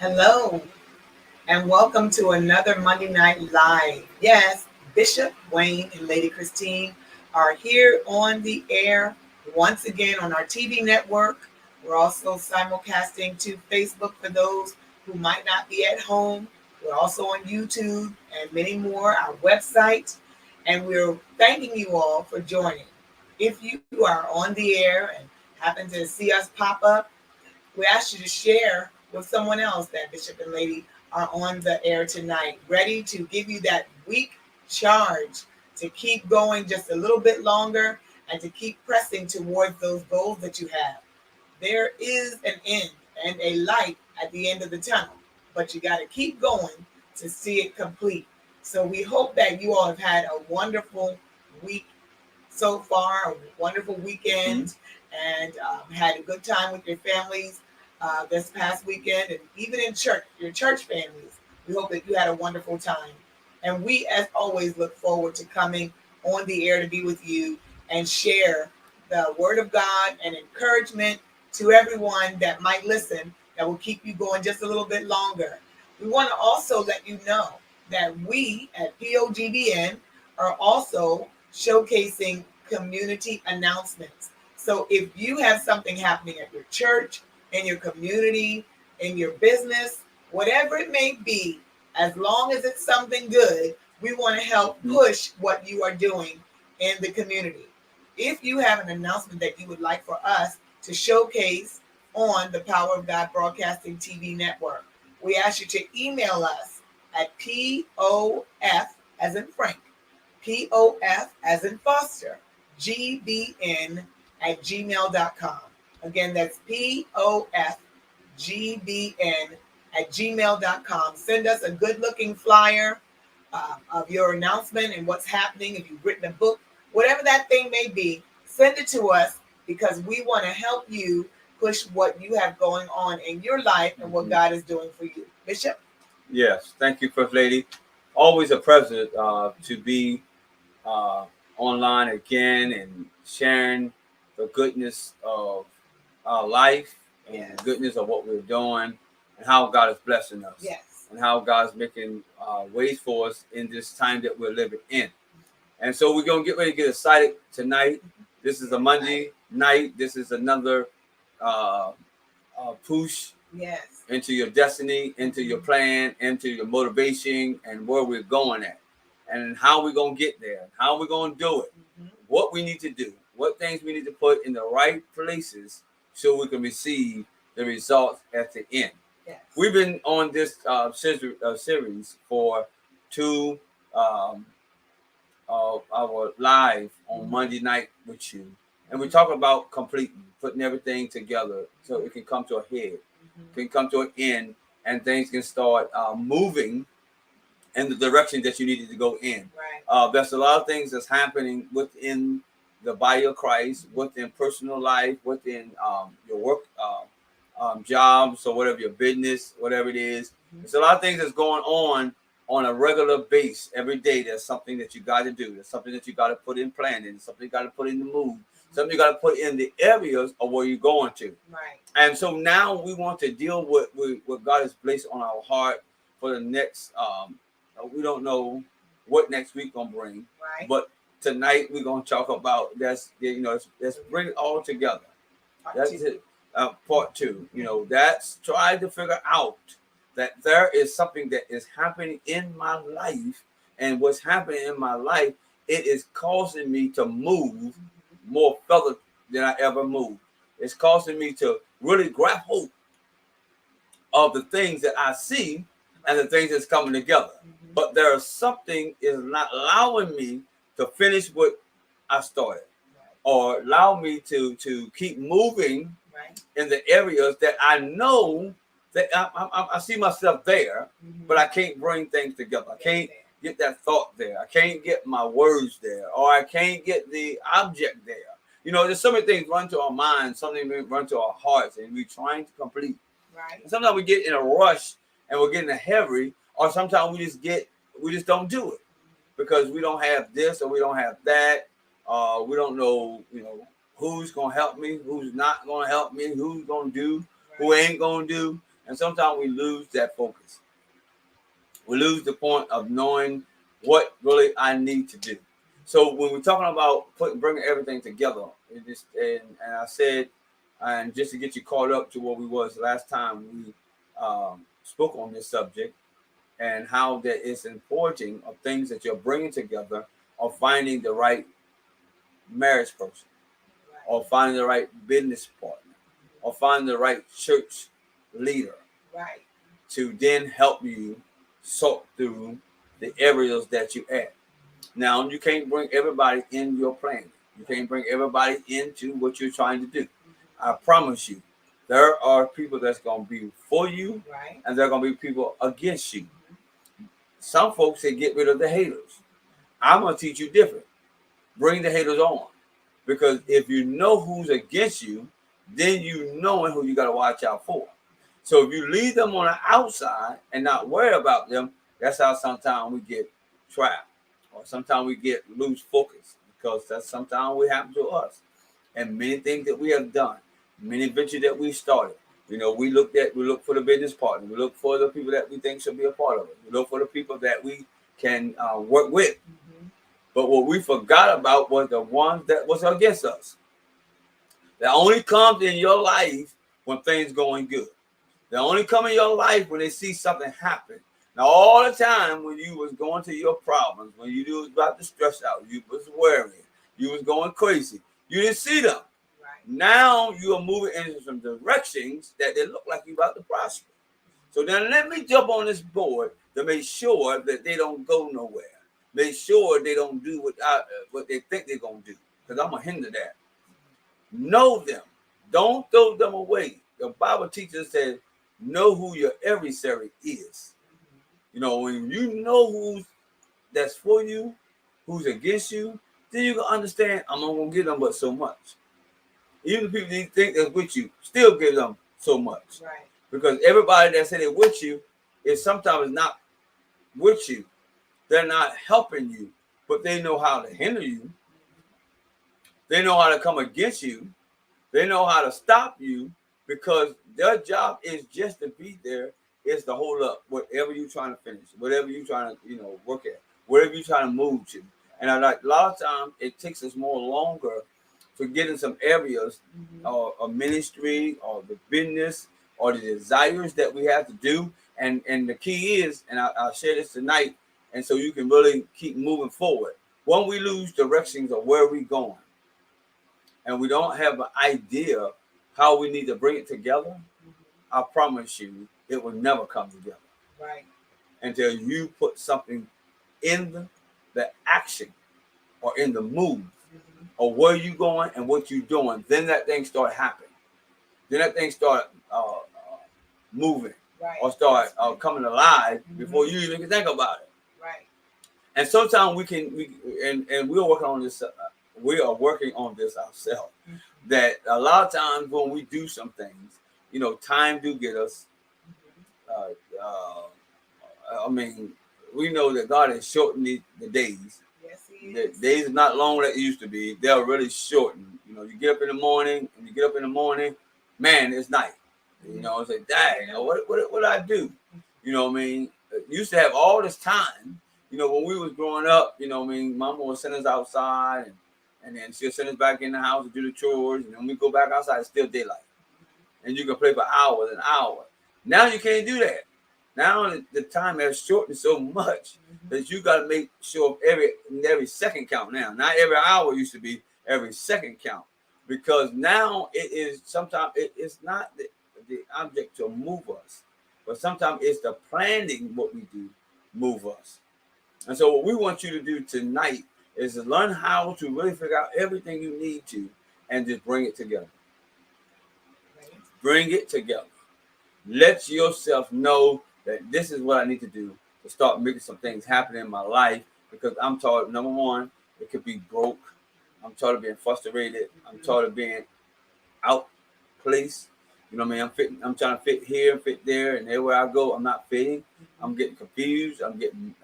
Hello, and welcome to another Monday Night Live. Yes, Bishop Wayne and Lady Christine are here on the air once again on our TV network. We're also simulcasting to Facebook for those who might not be at home. We're also on YouTube and many more, our website, and we're thanking you all for joining. If you are on the air and happen to see us pop up, we ask you to share with someone else that Bishop and Lady are on the air tonight, ready to give you that week charge to keep going just a little bit longer and to keep pressing towards those goals that you have. There is an end and a light at the end of the tunnel, but you got to keep going to see it complete. So we hope that you all have had a wonderful week so far, a wonderful weekend, and had a good time with your families this past weekend, and even in church, your church families. We hope that you had a wonderful time. And we, as always, look forward to coming on the air to be with you and share the word of God and encouragement to everyone that might listen that will keep you going just a little bit longer. We want to also let you know that we at POGBN are also showcasing community announcements. So if you have something happening at your church, in your community, in your business, whatever it may be, as long as it's something good, we want to help push what you are doing in the community. If you have an announcement that you would like for us to showcase on the Power of God Broadcasting TV network, we ask you to email us at POF as in Frank, POF as in Foster, GBN at gmail.com. Again, that's POF GBN at gmail.com. Send us a good looking flyer of your announcement and what's happening. If you've written a book, whatever that thing may be, send it to us because we want to help you push what you have going on in your life and what God is doing for you. Bishop? Yes, thank you, First Lady. Always a pleasure to be online again and sharing the goodness of our life and Yes. the goodness of what we're doing and how God is blessing us. Yes. And how God's making ways for us in this time that we're living in. And so we're going to get ready to get excited tonight. This is a Monday night. This is another uh, push Yes. into your destiny, into your plan, into your motivation, and where we're going at, and how we're going to get there, how we're going to do it, what we need to do, what things we need to put in the right places so we can receive the results at the end. Yes. We've been on this series for two our live on Monday night with you, and we talk about completing, putting everything together so it can come to a head, can come to an end, and things can start moving in the direction that you needed to go in. Right. There's a lot of things that's happening within the body of Christ, within personal life, within your work jobs or whatever, your business, whatever it is. There's a lot of things that's going on a regular base every day. There's something that you got to do. There's something that you got to put in planning. Something you got to put in the move. Something you got to put in the areas of where you're going to. Right. And so now we want to deal with what God has placed on our heart for the next. We don't know what next week gonna bring, Right. but tonight we're gonna talk about let's bring it all together. That's it. Part two. That's try to figure out that there is something that is happening in my life, and what's happening in my life, it is causing me to move more further than I ever moved. It's causing me to really grab hold of the things that I see and the things that's coming together. But there is something is not allowing me to finish what I started, or allow me to keep moving in the areas that I know that I see myself there, but I can't bring things together. I can't get that thought there. I can't get my words there, or I can't get the object there. There's so many things run to our minds, something run to our hearts, and we're trying to complete. Right. And sometimes we get in a rush and we're getting a hurry, or sometimes we just don't do it because we don't have this or we don't have that. We don't know, who's gonna help me, who's not gonna help me, who's gonna do, who ain't gonna do. And sometimes we lose that focus. We lose the point of knowing what really I need to do. So when we're talking about bringing everything together, and I said, and just to get you caught up to where we was last time we spoke on this subject, and how that it's important of things that you're bringing together, or finding the right marriage person, or finding the right business partner, or finding the right church leader, Right. to then help you sort through the areas that you at. Now, you can't bring everybody in your plan. You can't bring everybody into what you're trying to do. I promise you, there are people that's going to be for you, Right. and there are going to be people against you. Some folks say get rid of the haters. I'm going to teach you different. Bring the haters on. Because if you know who's against you, then you know who you got to watch out for. So if you leave them on the outside and not worry about them, that's how sometimes we get trapped, or sometimes we get lose focus, because that's sometimes what happens to us. And many things that we have done, many ventures that we started, we look for the business partner, we look for the people that we think should be a part of it, we look for the people that we can work with. Mm-hmm. But what we forgot about was the ones that was against us. That only comes in your life when things going good. They only come in your life when they see something happen. Now, all the time when you was going through your problems, when you was about to stress out, you was worrying, you was going crazy, you didn't see them. Right. Now you are moving into some directions that they look like you about to prosper. So then let me jump on this board to make sure that they don't go nowhere. Make sure they don't do what they think they're going to do, because I'm going to hinder that. Know them. Don't throw them away. The Bible teaches that know who your adversary is. When you know who's that's for you, who's against you, then you can understand, I'm not going to give them but so much. Even the people you think that's with you, still give them so much. Right. Because everybody that said they're with you is sometimes not with you. They're not helping you, but they know how to hinder you. They know how to come against you. They know how to stop you, because their job is just to be there, is to hold up whatever you're trying to finish, whatever you're trying to, work at, whatever you're trying to move to. And a lot of times it takes us more longer to get in some areas, or a ministry, or the business, or the desires that we have to do. And the key is, and I'll share this tonight, and so you can really keep moving forward. When we lose directions of where we're going, and we don't have an idea how we need to bring it together, I promise you, it will never come together. Right. Until you put something in the action, or in the move, or where you going and what you doing, then that thing start happening. Then that thing start moving, Right. or start coming alive before you even can think about it. Right. And sometimes we're working on this. We are working on this ourselves. That a lot of times when we do some things, time do get us. We know that God has shortened the days. Yes, He The is. days are not long like it used to be. They're really shortened. You get up in the morning, man, it's night. It's like, dang, what I do? Used to have all this time. When we was growing up, Mama would send us outside, and then she'll send us back in the house to do the chores, and when we go back outside, it's still daylight. And you can play for hours and hours. Now you can't do that. Now the time has shortened so much that you got to make sure every second count now. Not every hour used to be, every second count. Because now it is sometimes it's not the object to move us, but sometimes it's the planning what we do move us. And so what we want you to do tonight is to learn how to really figure out everything you need to, and just bring it together. Bring it together. Let yourself know that this is what I need to do to start making some things happen in my life, because I'm tired. Number one, it could be broke. I'm tired of being frustrated. I'm tired of being outplaced. I'm trying to fit here, fit there, and everywhere I go, I'm not fitting. I'm getting confused. I'm getting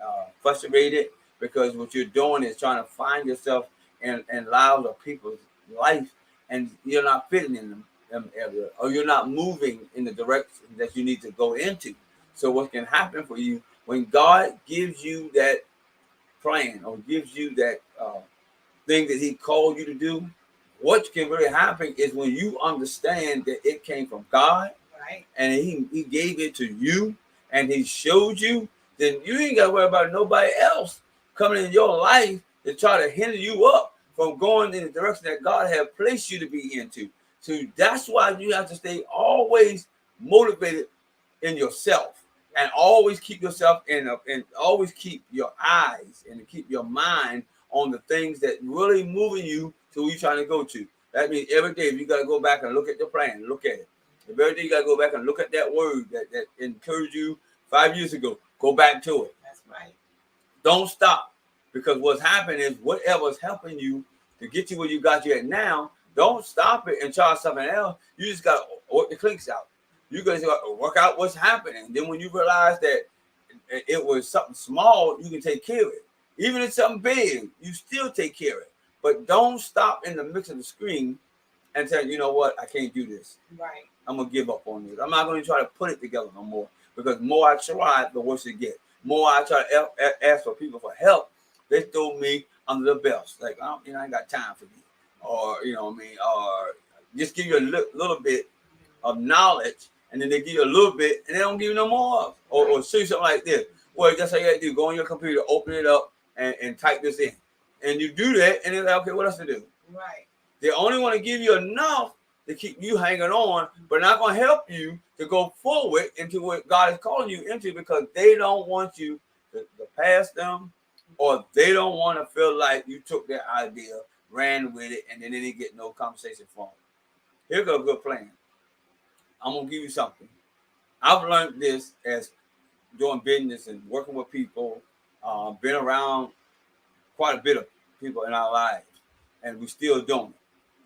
frustrated, because what you're doing is trying to find yourself in lives of people's life, and you're not fitting in them. area, or you're not moving in the direction that you need to go into. So what can happen for you when God gives you that plan or gives you that thing that He called you to do? What can really happen is when you understand that it came from God, right, and he gave it to you, and He showed you, then you ain't got to worry about nobody else coming in your life to try to hinder you up from going in the direction that God has placed you to be into. So that's why you have to stay always motivated in yourself, and always keep yourself and always keep your eyes and keep your mind on the things that really moving you to where you're trying to go to. That means every day you got to go back and look at the plan, look at it. Every day you got to go back and look at that word that encouraged you 5 years ago. Go back to it. that's right. Don't stop, because what's happening is whatever's helping you to get you where you got you at now, don't stop it and try something else. You just got to work the clinks out. You guys got to work out what's happening. Then when you realize that it was something small, you can take care of it. Even if it's something big, you still take care of it. But don't stop in the mix of the screen and tell you know what, I can't do this. Right. I'm gonna give up on this. I'm not gonna try to put it together no more, because the more I try, the worse it gets. More I try to ask for people for help, they throw me under the belt. Like, I ain't got time for you, or or just give you a little bit of knowledge, and then they give you a little bit, and they don't give you no more. Or show you something like this. Well, that's how you gotta do. Go on your computer, open it up, and type this in, and you do that, and they're like, okay, what else to do? Right. They only want to give you enough to keep you hanging on, but not going to help you to go forward into what God is calling you into, because they don't want you to pass them, or they don't want to feel like you took their idea, ran with it, and then they didn't get no conversation from it. Here's a good plan. I'm going to give you something. I've learned this as doing business and working with people, been around quite a bit of people in our lives, and we still doing it.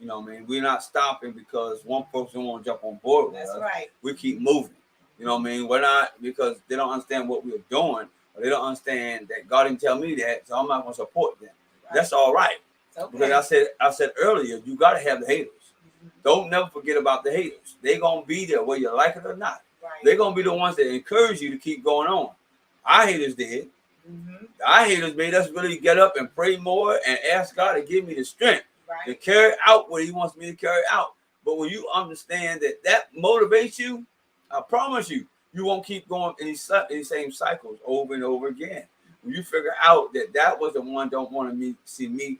You know what I mean? We're not stopping because one person won't jump on board with us. That's right. We keep moving. You know what I mean? We're not, because they don't understand what we're doing, or they don't understand that God didn't tell me that, so I'm not going to support them. Right. That's all right. Okay. Because I said earlier, you got to have the haters. Mm-hmm. Don't never forget about the haters. They're going to be there whether you like it or not. Right. They're going to be the ones that encourage you to keep going on. Our haters did. Mm-hmm. Our haters made us really get up and pray more and ask God to give me the strength to carry out what He wants me to carry out. But when you understand that motivates you, I promise you, you won't keep going in these same cycles over and over again. When you figure out that was the one don't want to see me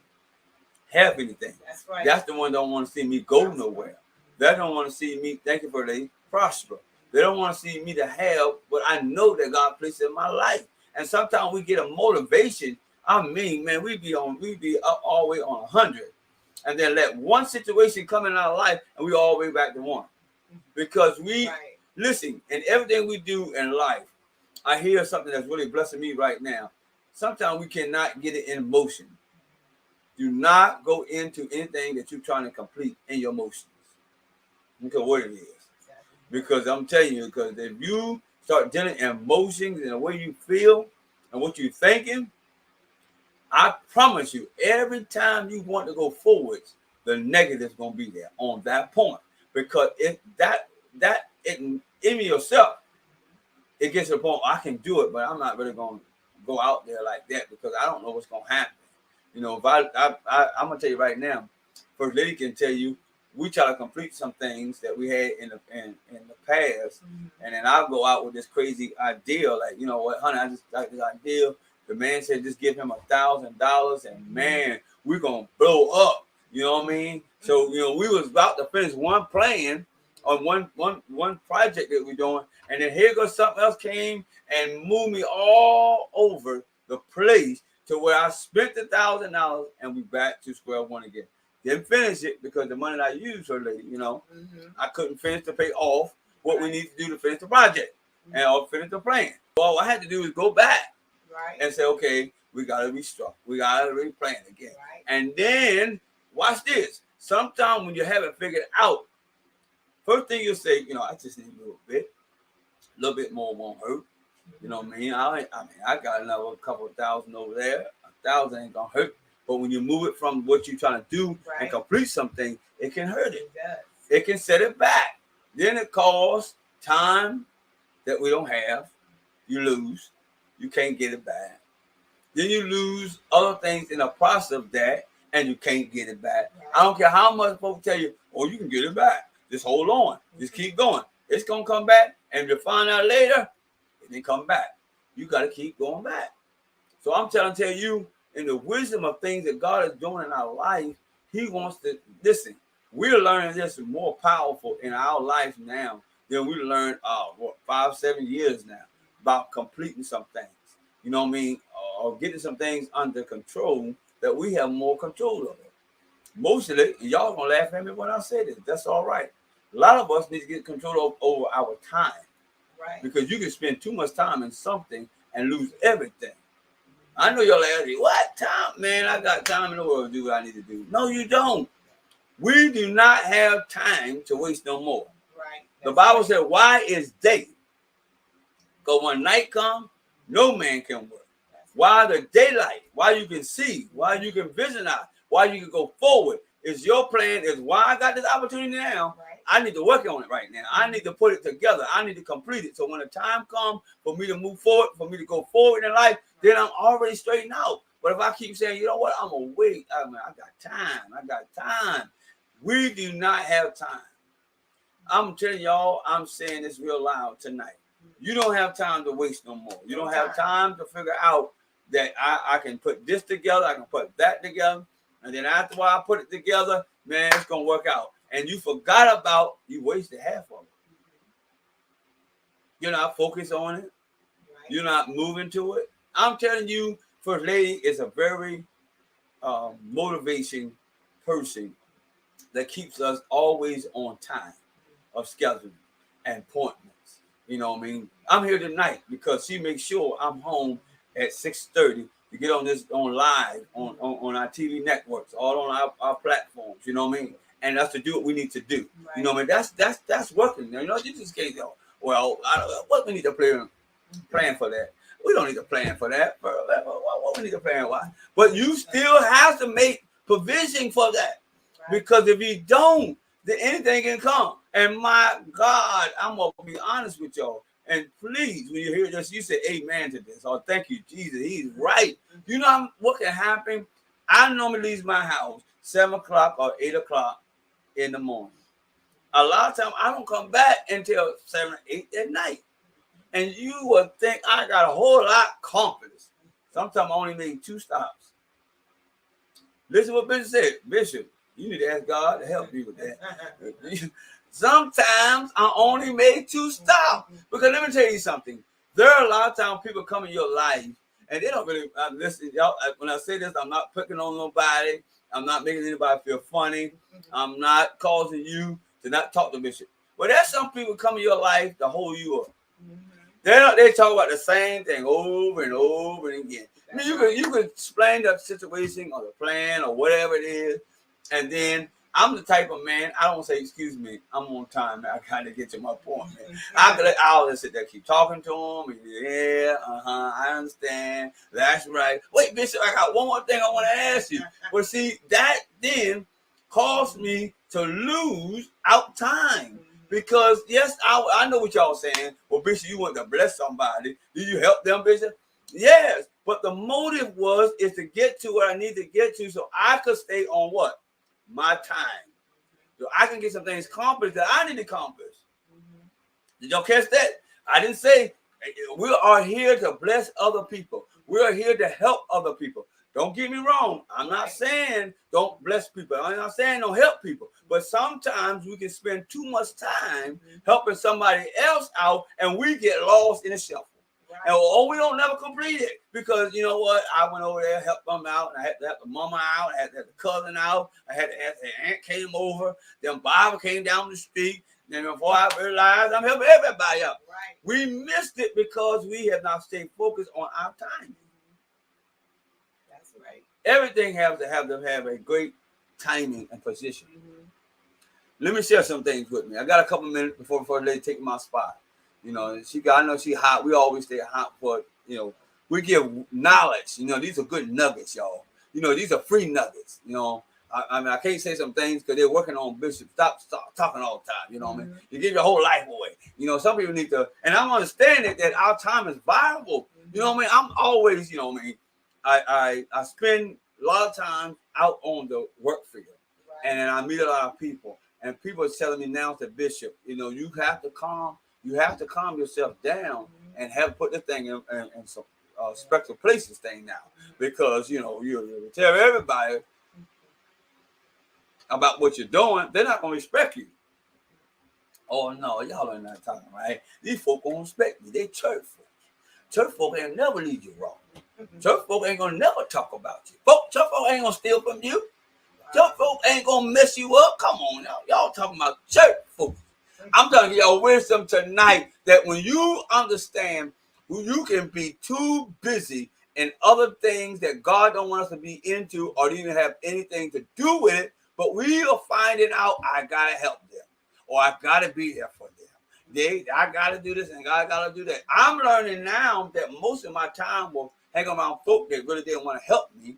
have anything. That's right. That's the one don't want to see me go nowhere. They don't want to see me, thank you for they prosper. They don't want to see me to have what I know that God placed in my life. And sometimes we get a motivation. I mean, man, we be up all the way on 100. And then let one situation come in our life, and we all the way back to one. Because listen, in everything we do in life, I hear something that's really blessing me right now. Sometimes we cannot get it in motion. Do not go into anything that you're trying to complete in your emotions. Look at what it is. Because I'm telling you, because if you start dealing in emotions and the way you feel and what you're thinking, I promise you, every time you want to go forwards, the negative is going to be there on that point. Because if that in yourself, it gets to the point, I can do it, but I'm not really going to go out there like that, because I don't know what's going to happen. You know, if I'm going to tell you right now, First Lady can tell you, we try to complete some things that we had in the past, and then I'll go out with this crazy idea, like, you know what, honey, I just like this idea. The man said, just give him $1,000, and man, we're gonna blow up. You know what I mean? So, you know, we was about to finish one plan on one project that we're doing, and then here goes something else came and moved me all over the place to where I spent $1,000 and we back to square one again. Didn't finish it because the money that I used her lady, you know, I couldn't finish to pay off what we need to do to finish the project and or finish the plan. So all I had to do is go back and say, okay, we got to restructure. We got to replan again. Right. And then watch this. Sometimes when you haven't figured out, first thing you'll say, you know, I just need a little bit more won't hurt. You know what I mean? I got another couple of thousand over there. 1,000 ain't gonna hurt. But when you move it from what you're trying to do and complete something, it can hurt it. It can set it back. Then it costs time that we don't have. You lose. You can't get it back. Then you lose other things in the process of that, and you can't get it back. Right. I don't care how much folks tell you, oh, you can get it back. Just hold on. Just keep going. It's going to come back, and you'll find out later, it didn't come back. You got to keep going back. So I'm trying to tell you, in the wisdom of things that God is doing in our life, he wants to, listen, we're learning this more powerful in our life now than we learned, 5-7 years now, about completing some things. You know what I mean? Or getting some things under control that we have more control of it. Mostly, y'all gonna laugh at me when I say this. That's all right. A lot of us need to get control over our time. Right. Because you can spend too much time in something and lose everything. I know y'all ask me, what time? Man, I got time in the world to do what I need to do. No, you don't. We do not have time to waste no more. Right. The Bible said, why is day? Because when night comes, no man can work. Why the daylight? Why you can see? Why you can visualize? Why you can go forward? Is your plan is why I got this opportunity now. Right. I need to work on it right now. I need to put it together. I need to complete it. So when the time comes for me to move forward, for me to go forward in life, then I'm already straightened out. But if I keep saying, you know what, I'm going to wait. I got time. We do not have time. I'm telling y'all, I'm saying this real loud tonight. You don't have time to waste no more. You don't have time to figure out that I can put this together. I can put that together. And then after I put it together, man, it's going to work out. And you forgot about, you wasted half of it. You're not focused on it. Right. You're not moving to it. I'm telling you, First Lady is a very motivation person that keeps us always on time of scheduling and appointments. You know what I mean? I'm here tonight because she makes sure I'm home at 6:30 to get on live on our TV networks, all on our platforms. You know what I mean? And that's to do what we need to do. Right. You know what I mean? That's working. You know, you just can't go, well, what we need to plan for that. We don't need to plan for that. What we need to plan? Why? But you still have to make provision for that. Right. Because if you don't, then anything can come. And my God, I'm going to be honest with y'all. And please, when you hear this, you say amen to this. Oh, thank you, Jesus. He's right. You know what can happen? I normally leave my house 7 o'clock or 8 o'clock in the morning. A lot of times I don't come back until 7 or 8 at night. And you would think I got a whole lot of confidence. Sometimes I only made 2 stops. Listen to what Bishop said. Bishop, you need to ask God to help you with that. Sometimes I only made 2 stops. Because let me tell you something. There are a lot of times people come in your life and they don't really listen. Y'all, when I say this, I'm not picking on nobody. I'm not making anybody feel funny. I'm not causing you to not talk to Bishop. But there's some people come in your life to hold you up. They talk about the same thing over and over and again. I mean, you can explain the situation or the plan or whatever it is, and then I'm the type of man, I don't say, excuse me, I'm on time. I got to get to my point, man. I'll just sit there, keep talking to him. Yeah, I understand. That's right. Wait, Bishop, I got one more thing I want to ask you. Well, see, that then caused me to lose out time. Because, yes, I know what y'all saying. Well, Bishop, you want to bless somebody. Did you help them, Bishop? Yes. But the motive is to get to what I need to get to so I could stay on what? My time. So I can get some things accomplished that I need to accomplish. Did y'all catch that? I didn't say we are here to bless other people. We are here to help other people. Don't get me wrong. I'm not saying don't bless people. I'm not saying don't help people. But sometimes we can spend too much time helping somebody else out and we get lost in the shuffle. Right. And we don't never complete it because you know what? I went over there, helped them out, and I had to help the mama out, I had to help the cousin out, I had to help the aunt came over, then Bible came down the street. Then before I realized I'm helping everybody out. Right. We missed it because we have not stayed focused on our time. That's right. Everything has to have a great timing and position. Let me share some things with me. I got a couple minutes before the lady take my spot. You know, I know she hot. We always stay hot for, you know, we give knowledge. You know, these are good nuggets, y'all. You know, these are free nuggets. You know, I mean, I can't say some things because they're working on Bishop. Stop talking all the time. You know what I mean? Mhm. You give your whole life away. You know, some people need to, and I'm understanding that our time is valuable. You know what I mean? I'm always, you know what I mean? I spend a lot of time out on the work field, Right. and then I meet a lot of people, and people are telling me now to Bishop, you know, you have to calm yourself down and have put the thing in some special places thing now, because you know you tell everybody about what you're doing, they're not gonna respect you. Oh no, y'all are not talking right. These folk gonna respect me. They church folks. Church folk ain't never lead you wrong. Church folk ain't gonna never talk about you. Church folk ain't gonna steal from you. Church folk ain't gonna mess you up. Come on now. Y'all talking about church folk. I'm trying to get y'all wisdom tonight that when you understand you can be too busy in other things that God don't want us to be into or even have anything to do with it, but we are finding out I gotta help them or I gotta be there for them. I gotta do this and I gotta do that. I'm learning now that most of my time will hang around folk that really didn't want to help me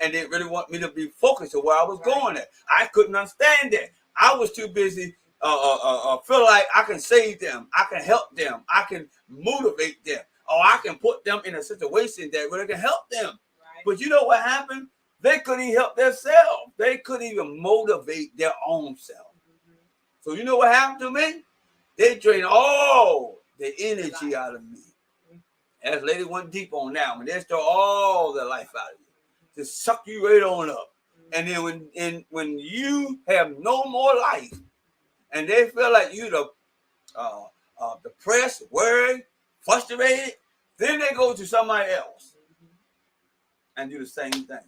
and they really want me to be focused on where I was going at. I couldn't understand that. I was too busy feel like I can save them, I can help them, I can motivate them, or I can put them in a situation that really can help them. Right. But you know what happened? They couldn't even help themselves. They couldn't even motivate their own self. Mm-hmm. So you know what happened to me? They drained all the energy out of me. As lady went deep on that one, they stole all the life out of you, just suck you right on up. And then when you have no more life, and they feel like you depressed, worried, frustrated, then they go to somebody else and do the same thing.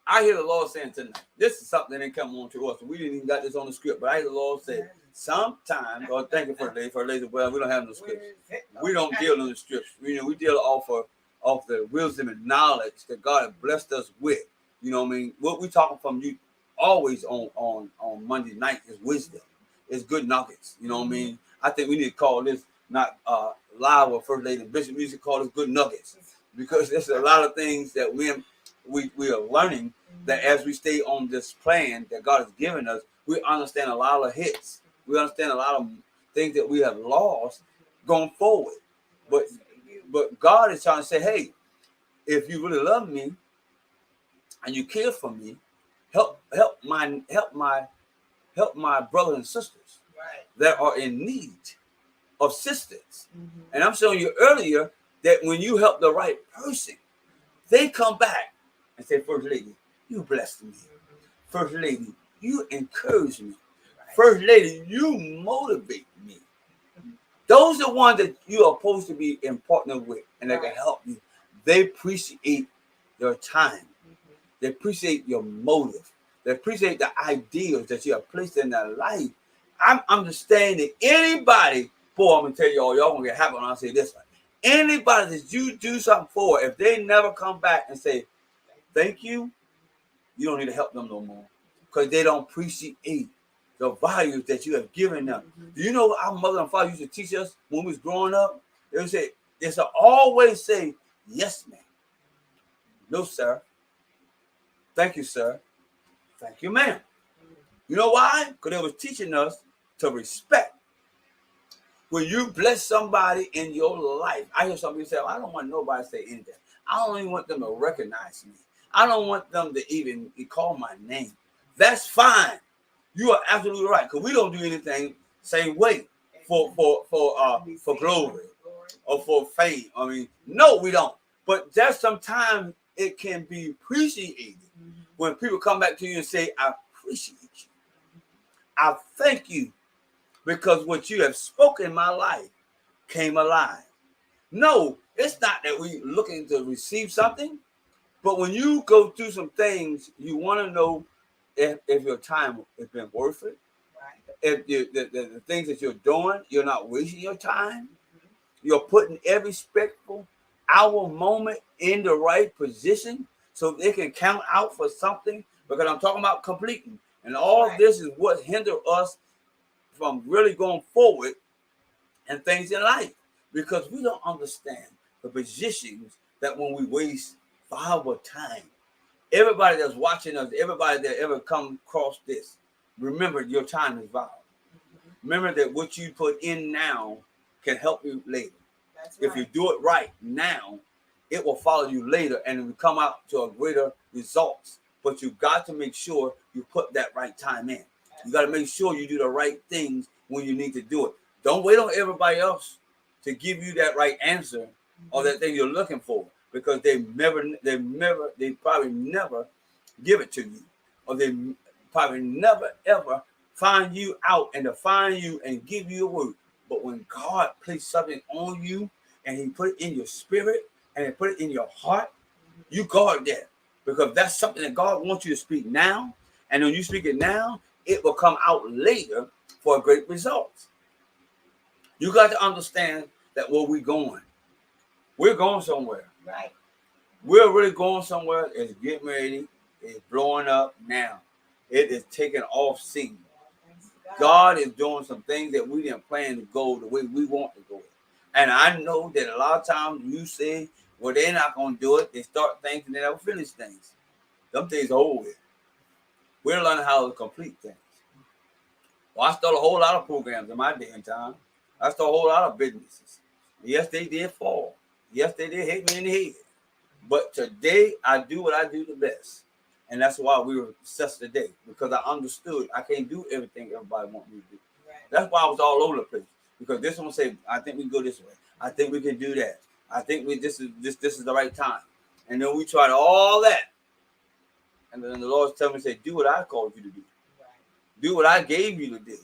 I hear the Lord saying tonight, this is something that come on to us. We didn't even got this on the script, but I hear the Lord say, sometimes, or thank you for the lady, well, we don't have no scripts. We don't deal in the scripts. We deal off the wisdom and knowledge that God has blessed us with. You know what I mean? What we talking from you always on Monday night is wisdom. It's good nuggets. You know what I mean? I think we need to call this not live with First Lady Bishop. We should call this good nuggets, because there's a lot of things that we are learning that as we stay on this plan that God has given us, we understand a lot of hits. We understand a lot of things that we have lost going forward. But God is trying to say, hey, if you really love me and you care for me, help my brothers and sisters that are in need of assistance. Mm-hmm. And I'm showing you earlier that when you help the right person, they come back and say, First Lady, you blessed me. Mm-hmm. First Lady, you encourage me. Right. First Lady, you motivate me. Mm-hmm. Those are the ones that you are supposed to be in partner with and that can help you. They appreciate your time. Mm-hmm. They appreciate your motive. They appreciate the ideals that you have placed in their life. I'm understanding anybody, boy, I'm going to tell y'all going to get happy when I say this one. Anybody that you do something for, if they never come back and say, thank you, you don't need to help them no more. Because they don't appreciate the values that you have given them. Mm-hmm. Do you know what our mother and father used to teach us when we was growing up? They would say, they should always say, yes, ma'am. No, sir. Thank you, sir. Thank you, ma'am. You know why? Because they was teaching us to respect. When you bless somebody in your life, I hear somebody say, I don't want nobody to say anything. I don't even want them to recognize me. I don't want them to even call my name. That's fine. You are absolutely right, because we don't do anything same way for glory or for fame. I mean, no, we don't. But just sometimes it can be appreciated when people come back to you and say, I appreciate you. I thank you because what you have spoken in my life came alive. No, it's not that we looking to receive something, but when you go through some things, you want to know if your time has been worth it. Right. If the things that you're doing, you're not wasting your time. Mm-hmm. You're putting every respectful hour, moment in the right position so they can count out for something, because I'm talking about completing. And all this is what hinder us from really going forward and things in life, because we don't understand the positions that when we waste valuable time, Everybody that's watching us, everybody that ever come across this, remember your time is valuable. Remember that what you put in now can help you later. That's right. If you do it right now, it will follow you later and it will come out to a greater results. But you got to make sure you put that right time in. You got to make sure you do the right things when you need to do it. Don't wait on everybody else to give you that right answer or that thing you're looking for, because they probably never give it to you, or they probably never ever find you out and define you and give you a word. But when God placed something on you and He put it in your spirit and He put it in your heart, you guard that, because that's something that God wants you to speak now. And when you speak it now, it will come out later for a great result. You got to understand that where we're going somewhere. Right. We're really going somewhere. It's getting ready. It's blowing up now. It is taking off scene. God is doing some things that we didn't plan to go the way we want to go. And I know that a lot of times you say, well, they're not going to do it. They start things and they never finish things. Them things are over with. We're learning how to complete things. Well, I started a whole lot of programs in my day and time. I started a whole lot of businesses. Yes, they did fall. Yes, they did hit me in the head. But today, I do what I do the best. And that's why we were successful today, because I understood I can't do everything everybody wants me to do. Right. That's why I was all over the place. Because this one say, I think we can go this way. I think we can do that. I think this is the right time. And then we tried all that. And then the Lord tell me, say, do what I called you to do. Right. Do what I gave you to do.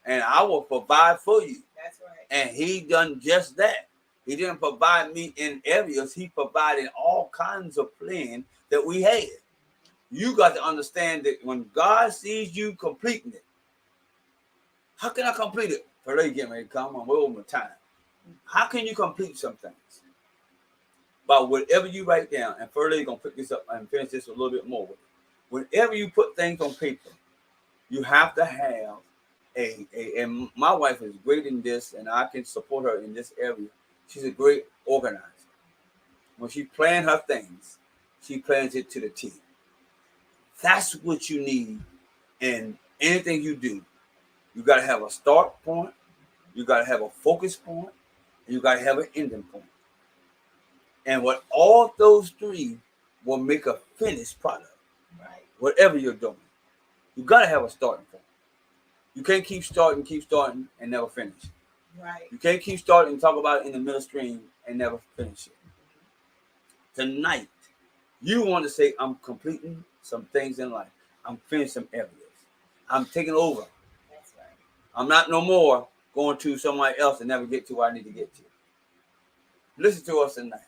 And I will provide for you. That's right. And He done just that. He didn't provide me in areas. He provided all kinds of plan that we had. You got to understand that when God sees you completing it, how can I complete it? For they get ready to come on, we're over time. How can you complete some things? By whatever you write down, and further you're gonna pick this up and finish this a little bit more with it. Whenever you put things on paper, you have to have and my wife is great in this, and I can support her in this area. She's a great organizer. When she plans her things, she plans it to the T. That's what you need in anything you do. You got to have a start point, you got to have a focus point, and you got to have an ending point. And what all those three will make a finished product. Right. Whatever you're doing, you got to have a starting point. You can't keep starting and never finish. Right. You can't keep starting and talk about it in the middle stream and never finish it. Tonight, you want to say, I'm completing some things in life. I'm finishing some areas. I'm taking over. That's right. I'm not no more going to somebody else and never get to where I need to get to. Listen to us tonight.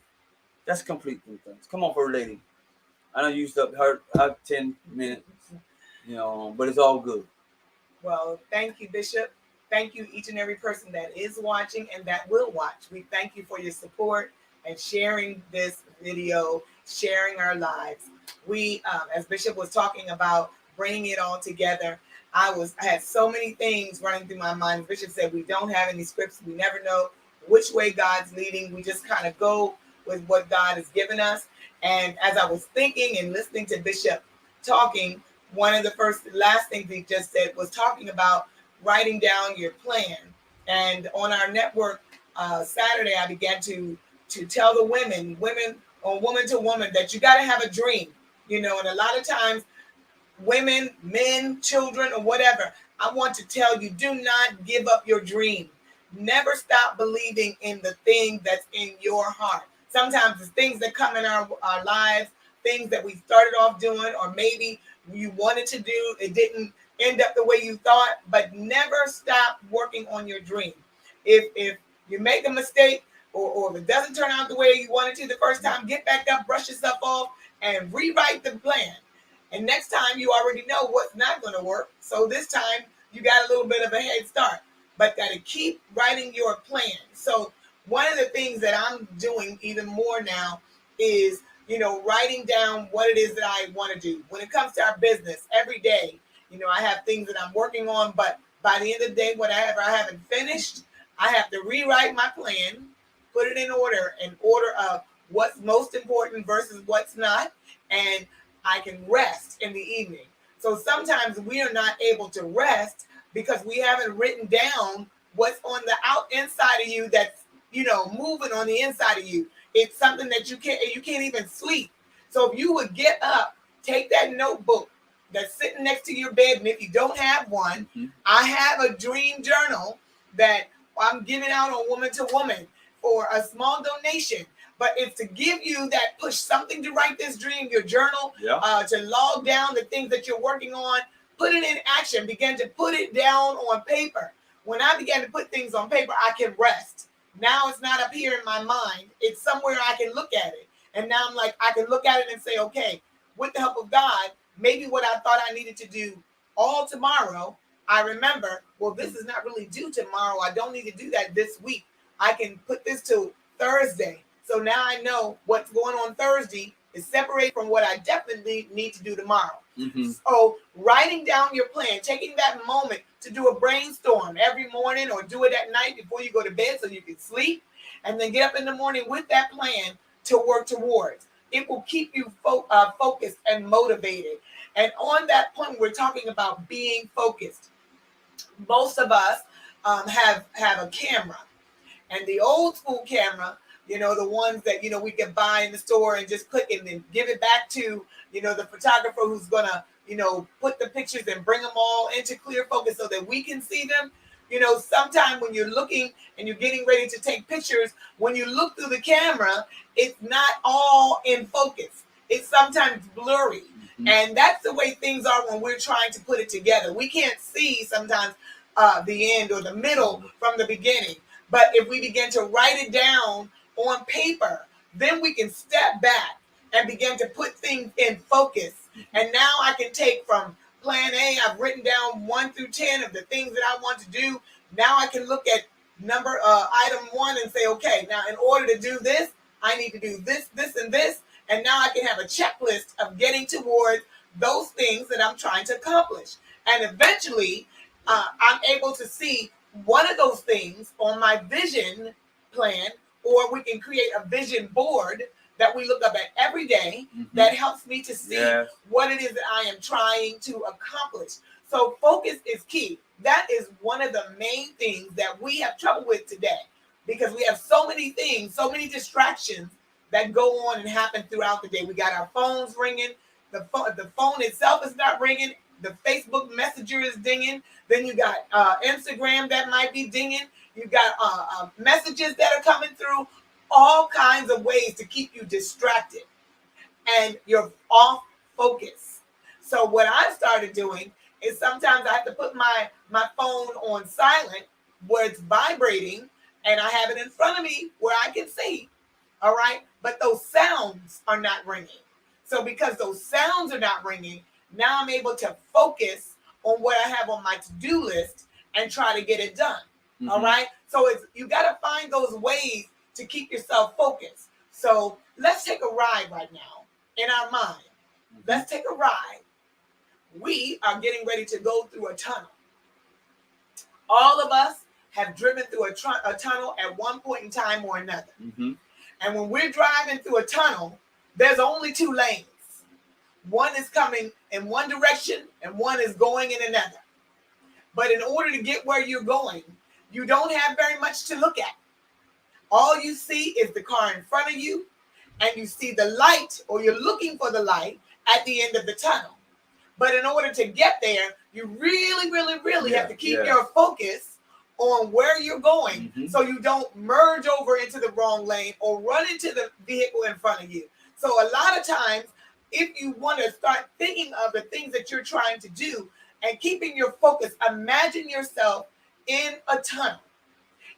That's complete things. Come on, for a lady. I know you used up her 10 minutes, but it's all good. Well, thank you, Bishop. Thank you, each and every person that is watching and that will watch. We thank you for your support and sharing this video, sharing our lives. We, as Bishop was talking about bringing it all together, I had so many things running through my mind. Bishop said we don't have any scripts. We never know which way God's leading. We just kind of go with what God has given us. And as I was thinking and listening to Bishop talking, one of the last things he just said was talking about writing down your plan. And on our network Saturday, I began to tell the women or woman to woman, that you got to have a dream, and a lot of times women, men, children, or whatever, I want to tell you, do not give up your dream. Never stop believing in the thing that's in your heart. Sometimes it's things that come in our lives, things that we started off doing, or maybe you wanted to do, it didn't end up the way you thought, but never stop working on your dream. If you make a mistake or if it doesn't turn out the way you wanted to the first time, get back up, brush yourself off, and rewrite the plan. And next time you already know what's not going to work. So this time you got a little bit of a head start, but got to keep writing your plan. So one of the things that I'm doing even more now is, writing down what it is that I want to do. When it comes to our business, every day, I have things that I'm working on, but by the end of the day, whatever I haven't finished, I have to rewrite my plan, put it in order of what's most important versus what's not. And I can rest in the evening. So sometimes we are not able to rest because we haven't written down what's on the inside of you that's, moving on the inside of you. It's something that you can't even sleep. So if you would get up, take that notebook that's sitting next to your bed, and if you don't have one, I have a dream journal that I'm giving out on Woman to Woman for a small donation. But it's to give you that push, something to write this dream, your journal, to log down the things that you're working on, put it in action, begin to put it down on paper. When I began to put things on paper, I can rest. Now it's not up here in my mind. It's somewhere I can look at it. And now I'm like, I can look at it and say, okay, with the help of God, maybe what I thought I needed to do all tomorrow, I remember, well, this is not really due tomorrow. I don't need to do that this week. I can put this to Thursday. So now I know what's going on Thursday is separate from what I definitely need to do tomorrow. So writing down your plan, taking that moment to do a brainstorm every morning or do it at night before you go to bed so you can sleep, and then get up in the morning with that plan to work towards. It will keep you focused and motivated. And on that point, we're talking about being focused. Most of us have a camera, and the old school camera, the ones that, we can buy in the store and just click and then give it back to, the photographer who's going to, put the pictures and bring them all into clear focus so that we can see them. Sometime when you're looking and you're getting ready to take pictures, when you look through the camera, it's not all in focus. It's sometimes blurry. And that's the way things are when we're trying to put it together. We can't see sometimes the end or the middle from the beginning. But if we begin to write it down on paper, then we can step back and begin to put things in focus. And now I can take from plan A, I've written down 1 through 10 of the things that I want to do. Now I can look at item 1 and say, okay, now in order to do this, I need to do this, this, and this. And now I can have a checklist of getting towards those things that I'm trying to accomplish. And eventually, I'm able to see one of those things on my vision plan, or we can create a vision board that we look up at every day that helps me to see what it is that I am trying to accomplish. So focus is key. That is one of the main things that we have trouble with today, because we have so many things, so many distractions that go on and happen throughout the day. We got our phones ringing. The phone itself is not ringing. The Facebook Messenger is dinging. Then you got Instagram that might be dinging. You got messages that are coming through. All kinds of ways to keep you distracted, and you're off focus. So what I've started doing is sometimes I have to put my phone on silent where it's vibrating, and I have it in front of me where I can see. All right. But those sounds are not ringing. So because those sounds are not ringing, now I'm able to focus on what I have on my to-do list and try to get it done. All right. So you got to find those ways to keep yourself focused. So let's take a ride right now in our mind. Let's take a ride. We are getting ready to go through a tunnel. All of us have driven through a tunnel at one point in time or another. And when we're driving through a tunnel, there's only 2 lanes. One is coming in one direction and one is going in another. But in order to get where you're going, you don't have very much to look at. All you see is the car in front of you, and you see the light, or you're looking for the light at the end of the tunnel. But in order to get there, you really, really, really have to keep your focus on where you're going, so you don't merge over into the wrong lane or run into the vehicle in front of you. So a lot of times, if you want to start thinking of the things that you're trying to do and keeping your focus, imagine yourself in a tunnel.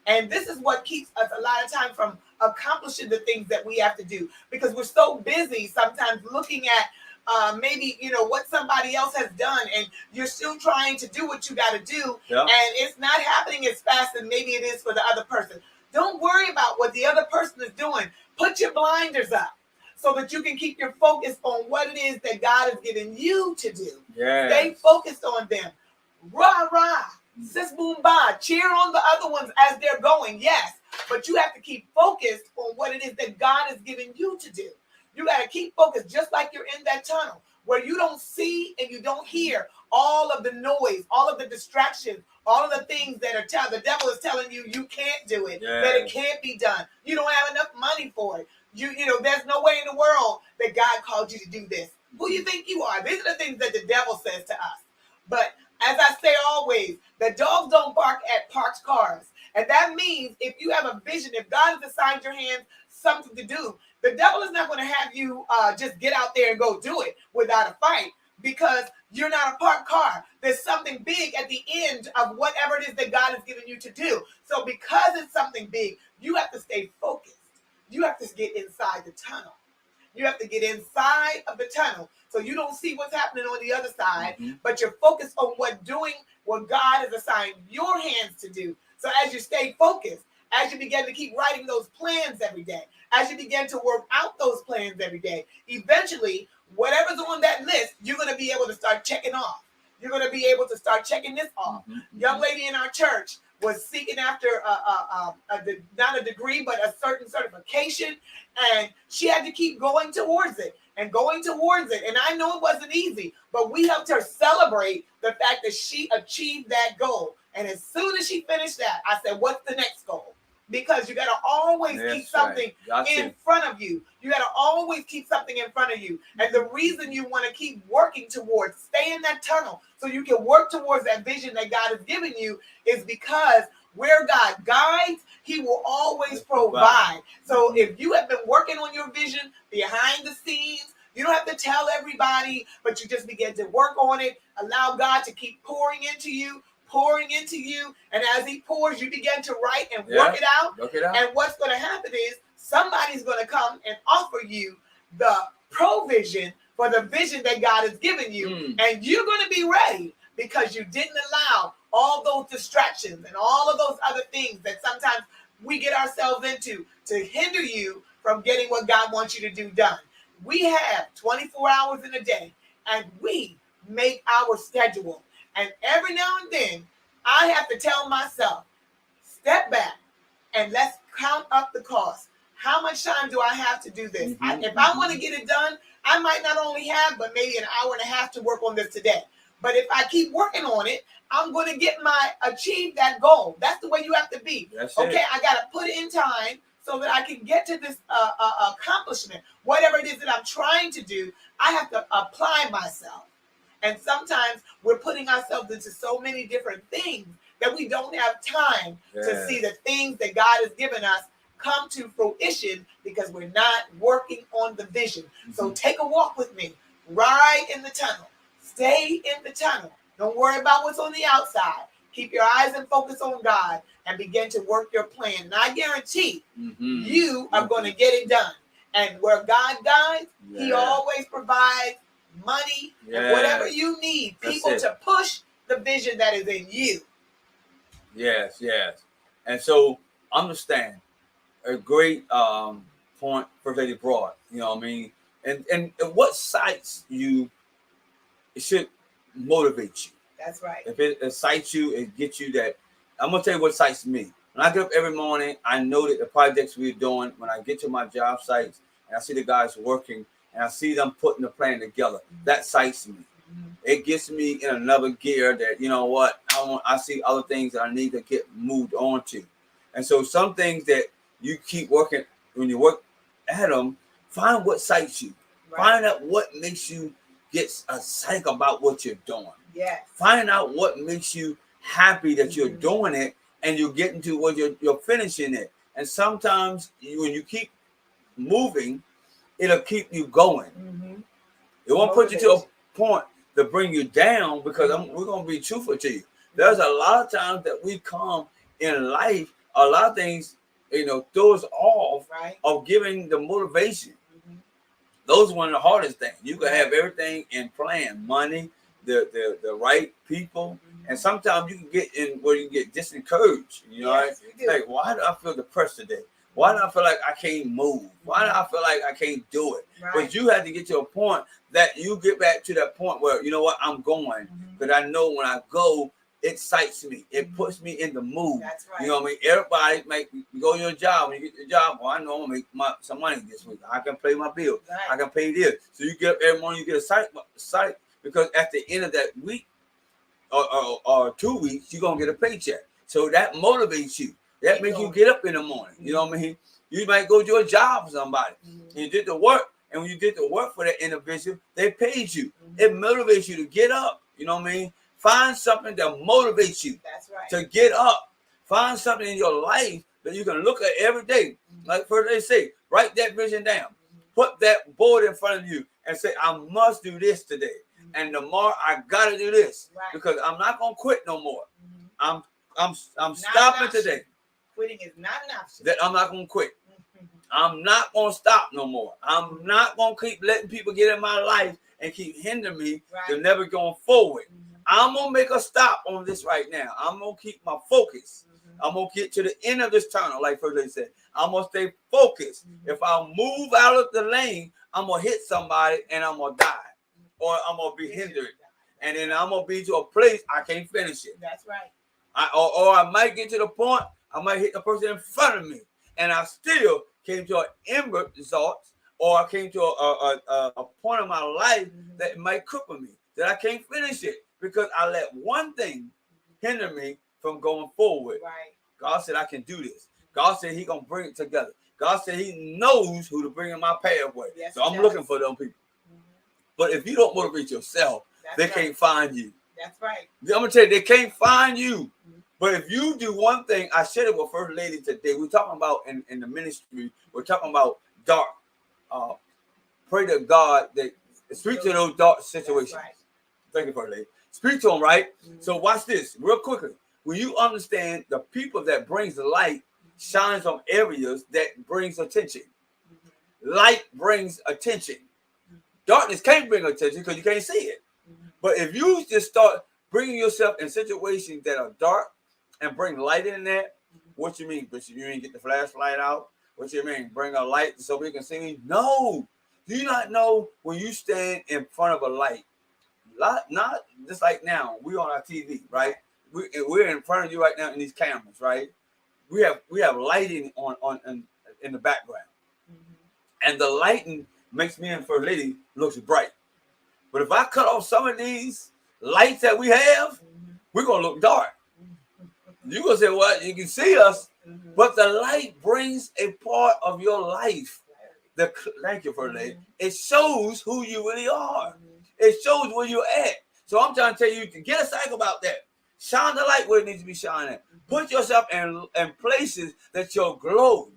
And this is what keeps us a lot of time from accomplishing the things that we have to do, because we're so busy sometimes looking at maybe, what somebody else has done, and you're still trying to do what you got to do. And it's not happening as fast as maybe it is for the other person. Don't worry about what the other person is doing. Put your blinders up so that you can keep your focus on what it is that God has given you to do. Stay focused on them. Rah, rah. Sis boom ba, cheer on the other ones as they're going, yes, but you have to keep focused on what it is that God has given you to do. You got to keep focused, just like you're in that tunnel where you don't see and you don't hear all of the noise, all of the distractions, all of the things that are the devil is telling you can't do it, that it can't be done. You don't have enough money for it. You know, there's no way in the world that God called you to do this. Who you think you are? These are the things that the devil says to us. But as I say always, the dogs don't bark at parked cars. And that means if you have a vision, if God has assigned your hands something to do, the devil is not going to have you just get out there and go do it without a fight, because you're not a parked car. There's something big at the end of whatever it is that God has given you to do. So because it's something big, you have to stay focused. You have to get inside the tunnel. You have to get inside of the tunnel so you don't see what's happening on the other side, but you're focused on what God has assigned your hands to do. So as you stay focused, as you begin to keep writing those plans every day, as you begin to work out those plans every day, eventually, whatever's on that list, you're going to be able to start checking off. You're going to be able to start checking this off. Young lady in our church was seeking after not a degree, but a certain certification. And she had to keep going towards it and going towards it. And I know it wasn't easy, but we helped her celebrate the fact that she achieved that goal. And as soon as she finished that, I said, what's the next goal? Because you got to always keep something in front of you. You got to always keep something in front of you. And the reason you want to keep working towards, stay in that tunnel so you can work towards that vision that God has given you, is because where God guides, he will always provide. So if you have been working on your vision behind the scenes, you don't have to tell everybody, but you just begin to work on it. Allow God to keep pouring into you. And as he pours, you begin to write and work it out. And what's going to happen is somebody's going to come and offer you the provision for the vision that God has given you. And you're going to be ready because you didn't allow all those distractions and all of those other things that sometimes we get ourselves into to hinder you from getting what God wants you to do done. We have 24 hours in a day, and we make our schedule. And every now and then, I have to tell myself, step back and let's count up the cost. How much time do I have to do this? If I want to get it done, I might not only have, but maybe an hour and a half to work on this today. But if I keep working on it, I'm going to achieve that goal. That's the way you have to be. I got to put in time so that I can get to this accomplishment. Whatever it is that I'm trying to do, I have to apply myself. And sometimes we're putting ourselves into so many different things that we don't have time to see the things that God has given us come to fruition because we're not working on the vision. So take a walk with me. Ride in the tunnel. Stay in the tunnel. Don't worry about what's on the outside. Keep your eyes and focus on God and begin to work your plan. And I guarantee you are going to get it done. And where God guides, he always provides money and whatever you need, people to push the vision that is in you. Yes. And so understand a great point First Lady brought, you know what I mean? And what excites you, it should motivate you. That's right. If it excites you, it gets you that. I'm going to tell you what excites me. When I get up every morning, I know that the projects we're doing, when I get to my job sites and I see the guys working, and I see them putting the plan together, that excites me. It gets me in another gear that, you know what, I see other things that I need to get moved on to. And so some things that you keep working, when you work at them, find what excites you. Find out what makes you get excited about what you're doing. Find out what makes you happy that you're doing it and you're getting to what you're finishing it. And sometimes when you keep moving, it'll keep you going. It won't put you to a point to bring you down because we're going to be truthful to you. There's a lot of times that we come in life, a lot of things, throw us off of giving the motivation. Those are one of the hardest things. You can have everything in plan, money, the right people, and sometimes you can get in where you get disencouraged. Like, why do I feel depressed today? Why do I feel like I can't move? Why do I feel like I can't do it? But you have to get to a point that you get back to that point where, you know what, I'm going. But I know when I go, excites me. It puts me in the mood. That's right. You know what I mean? Everybody you go to your job. When you get to your job, well, I know I'm gonna make some money this week. I can pay my bill. Right. I can pay this. So you get up every morning, you get excited because at the end of that week or 2 weeks, you're gonna get a paycheck. So that motivates you. That makes you get up in the morning. You know what I mean? You might go to a job for somebody. You did the work, and when you did the work for that individual, they paid you. It motivates you to get up. You know what I mean? Find something that motivates you. That's right. To get up. Find something in your life that you can look at every day. Like first they say, write that vision down. Put that board in front of you and say, I must do this today. And tomorrow I gotta do this. Right. Because I'm not gonna quit no more. I'm stopping today. Quitting is not an option. That I'm not gonna quit. I'm not gonna stop no more. I'm not gonna keep letting people get in my life and keep hindering me to never going forward. I'm gonna make a stop on this right now. I'm gonna keep my focus. I'm gonna get to the end of this tunnel, like first they said. I'm gonna stay focused. If I move out of the lane, I'm gonna hit somebody and I'm gonna die, or I'm gonna be hindered, and then I'm gonna be to a place I can't finish it. That's right. Or I might get to the point I might hit the person in front of me, and I still came to an end result, or I came to a point in my life that might cripple me, that I can't finish it because I let one thing hinder me from going forward. Right. God said I can do this. God said He gonna bring it together. God said He knows who to bring in my pathway. Yes, so I'm looking for them people. But if you don't motivate yourself, they can't find you. That's right. I'm gonna tell you, they can't find you. But if you do one thing, I shared it with First Lady today. We're talking about in the ministry, we're talking about dark. Pray to God that speak to those dark situations. Right. Thank you, First Lady. Speak to them, right? So watch this real quickly. When you understand the people that brings the light shines on areas that brings attention. Light brings attention. Darkness can't bring attention because you can't see it. But if you just start bringing yourself in situations that are dark and bring light in that, what you mean, Bishop? You ain't get the flashlight out? What you mean? Bring a light so we can see me? No. Do you not know when you stand in front of a light? Not just like now, we on our TV, right? We're in front of you right now in these cameras, right? We have lighting on in the background. And the lighting makes me and First Lady looks bright. But if I cut off some of these lights that we have, we're gonna look dark. You're gonna say, well, you can see us, but the light brings a part of your life. Thank you, First Lady. It shows who you really are. It shows where you're at. So I'm trying to tell you to get excited about that. Shine the light where it needs to be shining. Put yourself in places that you'll glow.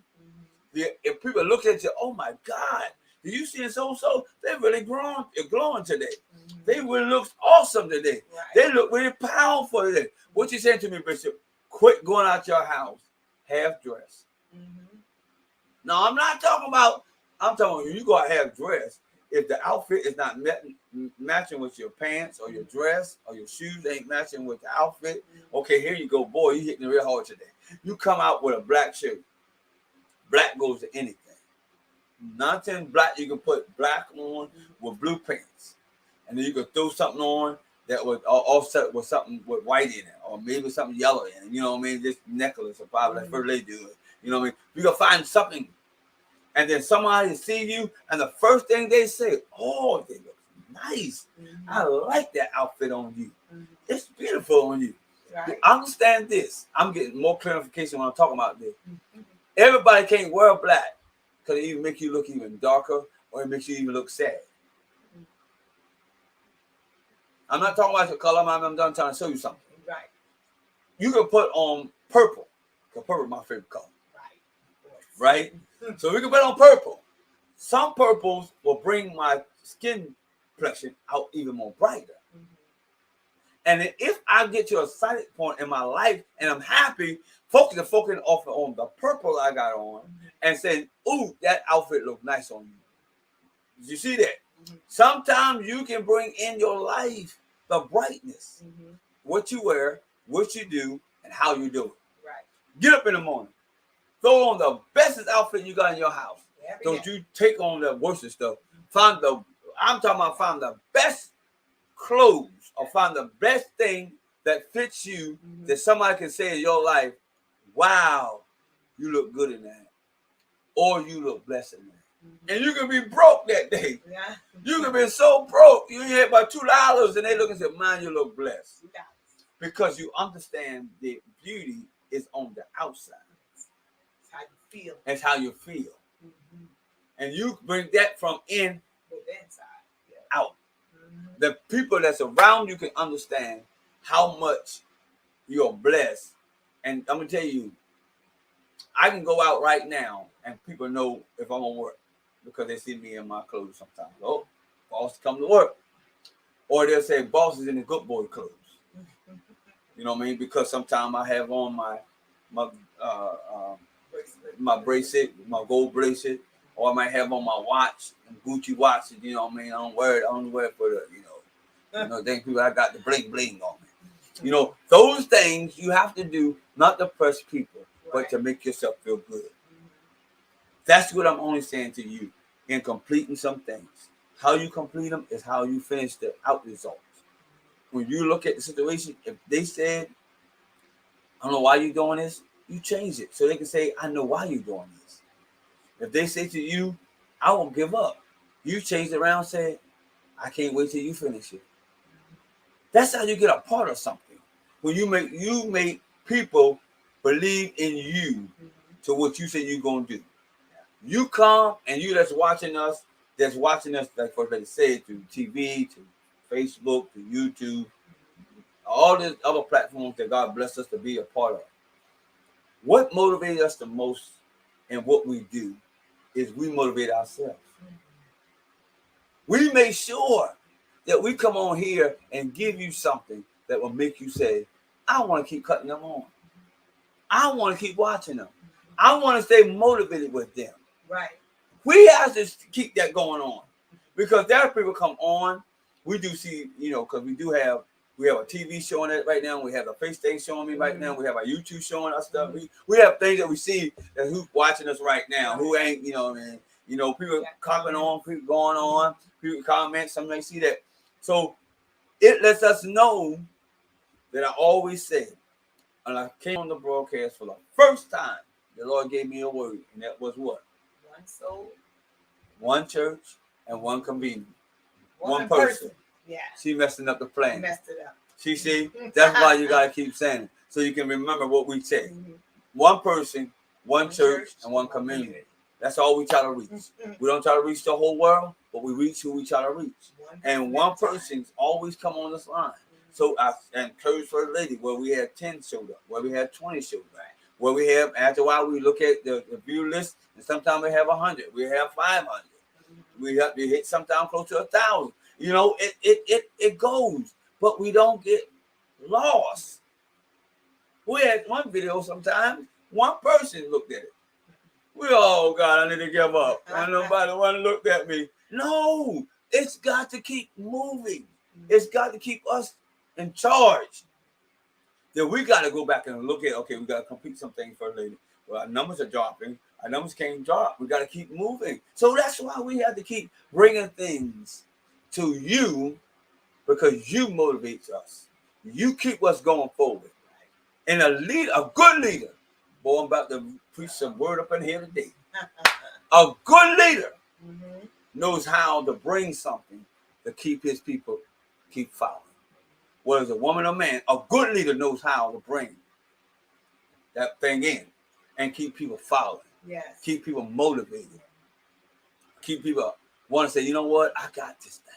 If people look at you, oh my God, do you see so? They're really glowing today. They really look awesome today. Right. They look really powerful today. What you saying to me, Bishop? Quit going out your house half dressed. No, I'm talking about you go out half dressed. If the outfit is not matching with your pants or your dress or your shoes ain't matching with the outfit, okay, here you go. Boy, you hitting it real hard today. You come out with a black shirt. Black goes to anything. Nothing black, you can put black on with blue pants. And then you can throw something on that would offset with something with white in it, or maybe something yellow in it. You know what I mean? This necklace or probably like First Lady do it. You know what I mean? You can find something. And then somebody see you, and the first thing they say, oh, they look nice. I like that outfit on you. It's beautiful on you. Right. Understand this. I'm getting more clarification when I'm talking about this. Everybody can't wear black because it even make you look even darker, or it makes you even look sad. I'm not talking about your color. I'm done trying to show you something. Right. You can put on purple, because purple is my favorite color. Right? So we can put on purple. Some purples will bring my skin complexion out even more brighter. And if I get to a excited point in my life and I'm happy, focusing off on the purple I got on and saying, ooh, that outfit looks nice on you. Did you see that? Sometimes you can bring in your life the brightness. What you wear, what you do, and how you do it. Right. Get up in the morning. Throw on the bestest outfit you got in your house. Don't you take on the worst stuff. I'm talking about find the best clothes or find the best thing that fits you, that somebody can say in your life, wow, you look good in that. Or you look blessed in that. And you can be broke that day. Yeah. You can be so broke. You had about $2 and they look and say, man, you look blessed. Yeah. Because you understand the beauty is on the outside. It's how you feel. It's how you feel. And you bring that from in With the inside. Yeah. out. The people that's around you can understand how much you're blessed. And I'm going to tell you, I can go out right now and people know if I'm on work because they see me in my clothes sometimes. Oh, boss come to work. Or they'll say, boss is in the good boy clothes. You know what I mean? Because sometimes I have on my bracelet, my gold bracelet, or I might have on my watch and Gucci watch. You know what I mean? I don't wear it for the, you know, thank people I got the bling bling on me. You know, those things you have to do not to impress people, but to make yourself feel good. That's what I'm only saying to you in completing some things. How you complete them is how you finish the out results. When you look at the situation, if they said, I don't know why you're doing this, you change it so they can say, I know why you're doing this. If they say to you, I won't give up, you change it around and say, I can't wait till you finish it. That's how you get a part of something. When you make people believe in you to what you say you're going to do. You come and you that's watching us like First Lady said, through TV, to Facebook, to YouTube, all these other platforms that God blessed us to be a part of. What motivates us the most in what we do is we motivate ourselves. We make sure that we come on here and give you something that will make you say, I want to keep cutting them on. I want to keep watching them. I want to stay motivated with them. Right. We have to keep that going on because there are people come on. We do see, because we have a TV showing it right now. We have a face thing showing me right now. We have our YouTube showing us stuff. We have things that we see that who's watching us right now, who ain't, people commenting on, people going on, people comment, some may see that. So it lets us know that I always say, and I came on the broadcast for the first time, the Lord gave me a word, and that was what? One soul, one church, and one convenience. One person. Yeah. She messing up the plan. Messed it up. She see? That's why you gotta keep saying it, so you can remember what we say. One person, one church, and one community. That's all we try to reach. We don't try to reach the whole world, but we reach who we try to reach. And one person's always come on this line. So I encourage First Lady where we had 10 showed up, where we had 20 showed up, where we have, after a while we look at the view list, and sometimes we have 100, we have 500. We have to hit sometimes close to 1,000. It goes, but we don't get lost. We had one video sometimes, one person looked at it. We all God, I need to give up. And nobody want to look at me. No, it's got to keep moving. It's got to keep us in charge. Then we got to go back and look at, okay, we got to complete some things for later. Well, our numbers are dropping. Our numbers can't drop. We got to keep moving. So that's why we have to keep bringing things to you, because you motivate us. You keep us going forward. And a good leader, boy, I'm about to preach some word up in here today. A good leader knows how to bring something to keep his people keep following. Whether it's a woman or man, a good leader knows how to bring that thing in and keep people following. Yes. Keep people motivated. Keep people want to say, you know what? I got this thing.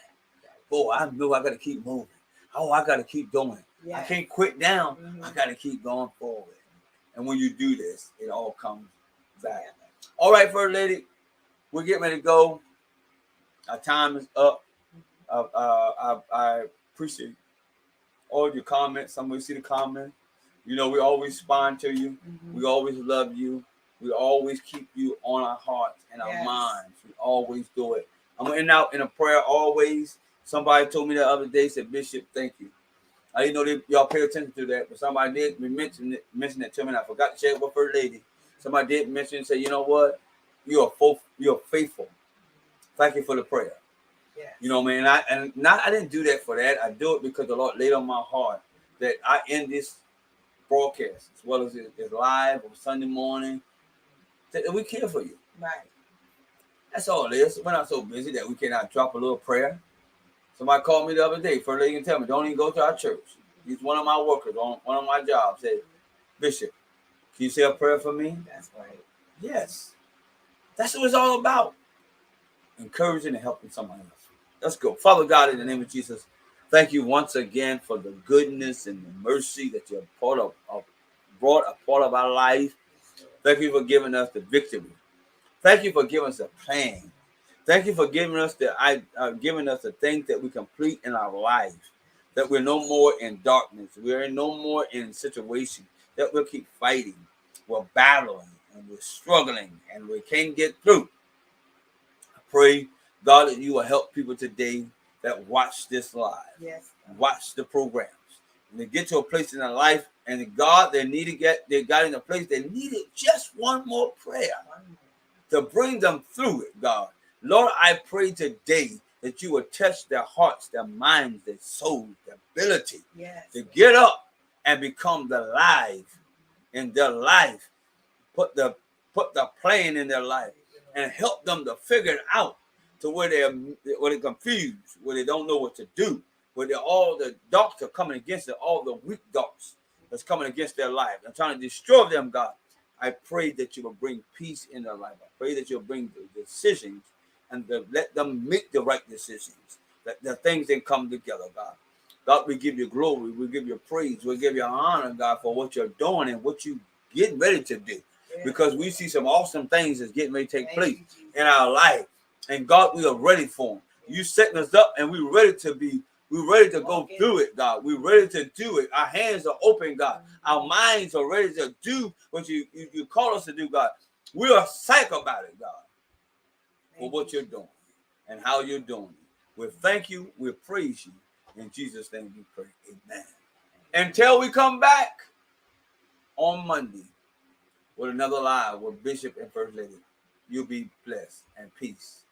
Boy, I know I got to keep moving. Oh, I got to keep going. Yes. I can't quit down. I got to keep going forward. And when you do this, it all comes back. Yeah. All right, First Lady, we're getting ready to go. Our time is up. I appreciate all your comments. Somebody see the comment. We always respond to you. We always love you. We always keep you on our hearts and our minds. We always do it. I'm going to end out in a prayer always. Somebody told me the other day, said, Bishop, thank you. I didn't know y'all pay attention to that, but somebody did mention it to me, and I forgot to share it with First Lady. Somebody did mention and say, you know what? You're faithful. Thank you for the prayer. Yes. You know, man. I didn't do that for that. I do it because the Lord laid on my heart that I end this broadcast, as well as it's live on Sunday morning, that we care for you. Right. That's all it is. We're not so busy that we cannot drop a little prayer. Somebody called me the other day. First lady can tell me, don't even go to our church. He's one of my workers on one of my jobs. Said, Bishop, can you say a prayer for me? That's right. Yes. That's what it's all about. Encouraging and helping someone else. Let's go. Father God, in the name of Jesus, thank you once again for the goodness and the mercy that you have brought a part of our life. Thank you for giving us the victory. Thank you for giving us a plan. Thank you for giving us the things that we complete in our life. That we're no more in darkness. We're no more in situations that we'll keep fighting. We're battling and we're struggling and we can't get through. I pray, God, that you will help people today that watch this live. Yes. Watch the programs. And they get to a place in their life, and God, they got in a place they needed just one more prayer to bring them through it, God. Lord, I pray today that you will touch their hearts, their minds, their souls, their ability to get up and become the life in their life. Put the plan in their life and help them to figure it out to where they're confused, where they don't know what to do, where all the darks are coming against it, all the weak darks that's coming against their life and trying to destroy them, God. I pray that you will bring peace in their life. I pray that you'll bring the decisions and let them make the right decisions. That the things then come together, God. God, we give you glory. We give you praise. We give you honor, God, for what you're doing and what you're getting ready to do. Because we see some awesome things that's getting ready to take place in our life. And God, we are ready for them. You setting us up and we're ready to go through it, God. We're ready to do it. Our hands are open, God. Our minds are ready to do what you call us to do, God. We are psyched about it, God, for what you're doing and how you're doing it. We thank you. We praise you. In Jesus' name we pray. Amen. Until we come back on Monday with another live with Bishop and First Lady, you'll be blessed and peace.